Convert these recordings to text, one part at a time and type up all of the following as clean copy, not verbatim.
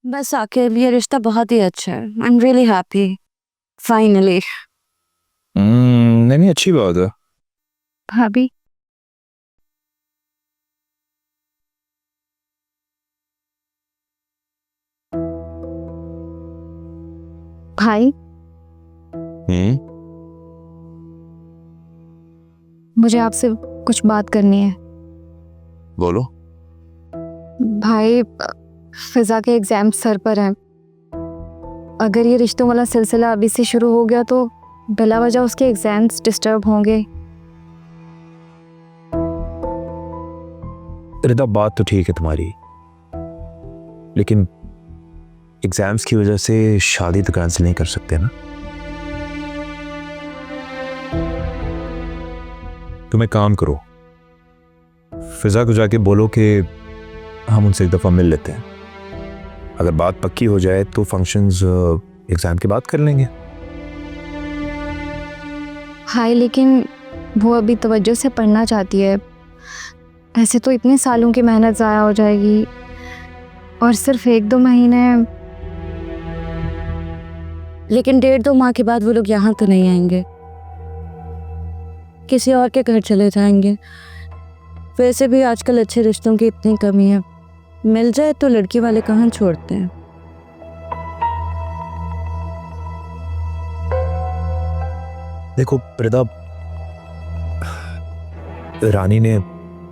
बस आखिर ये रिश्ता बहुत ही अच्छा है। I am really happy finally. नहीं अच्छी बात है। भाभी भाई मुझे आपसे कुछ बात करनी है। बोलो। भाई फिजा के एग्जाम सर पर हैं। अगर ये रिश्तों वाला सिलसिला अभी से शुरू हो गया तो बिला वजह उसके एग्जाम्स डिस्टर्ब होंगे। रिदा बात तो ठीक है तुम्हारी, लेकिन एग्जाम्स की वजह से शादी तो कैंसिल नहीं कर सकते ना। तुम एक काम करो, फिजा को जाके बोलो कि हम उनसे एक दफा मिल लेते हैं। अगर बात पक्की हो जाए तो फंक्शंस एग्जाम के बाद कर लेंगे। हाय लेकिन वो अभी तवज्जो से पढ़ना चाहती है। ऐसे तो इतने सालों की मेहनत ज़ाया हो जाएगी और सिर्फ 1-2 महीने। लेकिन 1.5-2 माह के बाद वो लोग यहाँ तो नहीं आएंगे, किसी और के घर चले जाएंगे। वैसे भी आजकल अच्छे रिश्तों की इतनी कमी है, मिल जाए तो लड़की वाले कहाँ छोड़ते हैं। देखो प्रिदा, रानी ने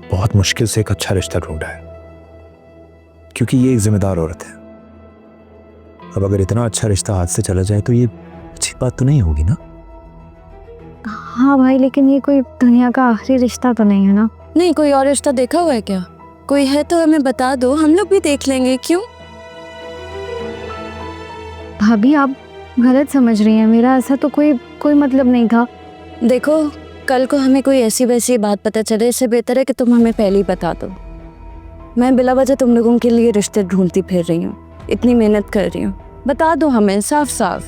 बहुत मुश्किल से एक अच्छा रिश्ता ढूंढा है, क्योंकि ये एक जिम्मेदार औरत है। अब अगर इतना अच्छा रिश्ता हाथ से चला जाए तो ये अच्छी बात तो नहीं होगी ना। हाँ भाई, लेकिन ये कोई दुनिया का आखिरी रिश्ता तो नहीं है ना। नहीं, कोई और रिश्ता देखा हुआ है क्या? कोई है तो हमें बता दो, हम लोग भी देख लेंगे। क्यों भाभी, आप गलत समझ रही हैं। मेरा ऐसा तो कोई मतलब नहीं था। देखो, कल को हमें कोई ऐसी वैसी बात पता चले, इससे बेहतर है कि तुम हमें पहले ही बता दो। मैं बिला वजह तुम लोगों के लिए रिश्ते ढूंढती फिर रही हूँ, इतनी मेहनत कर रही हूँ। बता दो हमें साफ साफ।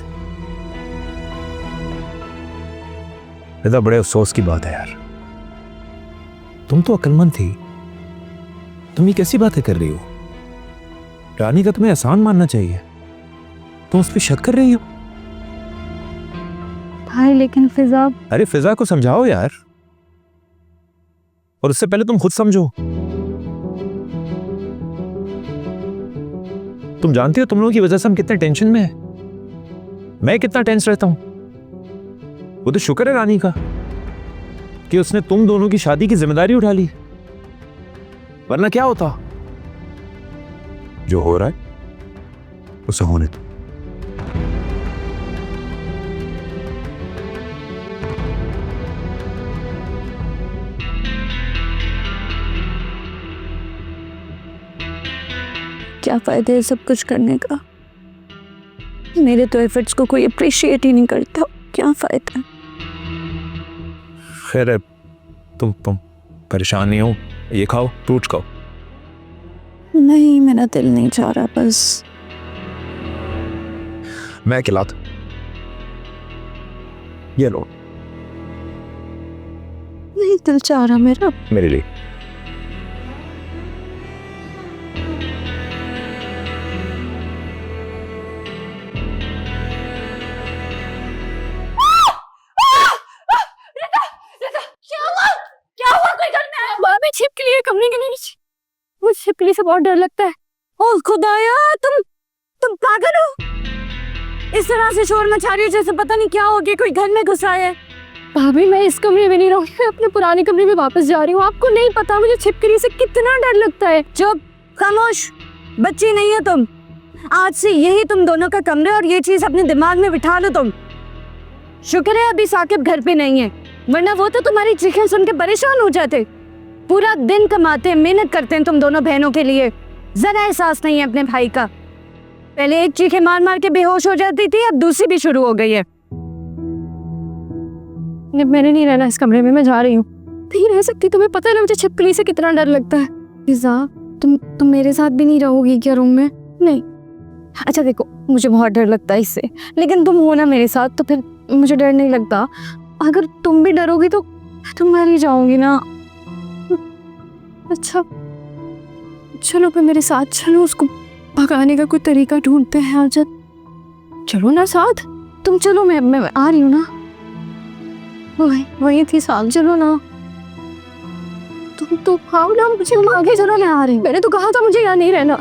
रिदा, बड़े अफसोस की बात है यार, तुम तो अक्लमंद थी। तुम ये कैसी बातें कर रही हो? रानी का तुम्हें एहसान मानना चाहिए, तुम उस पर शक कर रही हो। भाई लेकिन फिजा। अरे फिजा को समझाओ यार, और उससे पहले तुम खुद समझो। तुम जानती हो तुम लोगों की वजह से हम कितने टेंशन में हैं। मैं कितना टेंस रहता हूं। वो तो शुक्र है रानी का कि उसने तुम दोनों की शादी की जिम्मेदारी उठा ली, वरना क्या होता। जो हो रहा है उसे होने दो। क्या फायदा है सब कुछ करने का? मेरे तो एफर्ट्स को कोई अप्रिशिएट ही नहीं करता। क्या फायदा? खैर है, तुम परेशान नहीं हो। ये खाओ, फ्रूट्स खाओ। नहीं, मेरा दिल नहीं चाह रहा। बस मैं खिलाता। ये लो। नहीं दिल चाह रहा मेरा। मेरे लिए। छिपकली है कमरे के नीचे। मुझे छिपकली से बहुत डर लगता है। ओ खुदाया, तुम पागल हो? इस तरह से शोर मचा रही हो जैसे पता नहीं क्या हो गया, कोई घर में घुसा है। भाभी, मैं इस कमरे में नहीं रहूंगी, मैं अपने पुराने कमरे में वापस जा रही हूँ। आपको नहीं पता मुझे छिपकली से कितना डर लगता है। चुप, खामोश, बच्ची नहीं है तुम। आज से यही तुम दोनों का कमरा, और ये चीज अपने दिमाग में बिठा लो तुम। शुक्र है अभी साकिब घर पे नहीं है, वरना वो तो तुम्हारी चीखें सुन के परेशान हो जाते। पूरा दिन कमाते हैं, मेहनत करते हैं तुम दोनों बहनों के लिए, जरा एहसास नहीं है अपने भाई का। पहले एक चीखें मार मार के बेहोश हो जाती थी, अब दूसरी भी शुरू हो गई है। मैंने नहीं रहना इस कमरे में, मैं जा रही हूँ। नहीं रह सकती, तुम्हें पता है ना मुझे छिपकली से कितना डर लगता है। फिजा, तुम मेरे साथ भी नहीं रहोगी क्या रूम में? नहीं। अच्छा देखो, मुझे बहुत डर लगता है इससे, लेकिन तुम हो ना मेरे साथ तो फिर मुझे डर नहीं लगता। अगर तुम भी डरोगी तो तुम मर ही जाओगी ना। अच्छा चलो फिर मेरे साथ चलो, उसको भगाने का कोई तरीका ढूंढते हैं आजत। चलो ना साथ, तुम चलो, मैं आ रही हूँ ना। वही थी साथ, चलो ना। तुम तो आओ ना, मुझे आगे चलो, मैं आ रही हूँ। मैंने तो कहा था मुझे यहाँ नहीं रहना।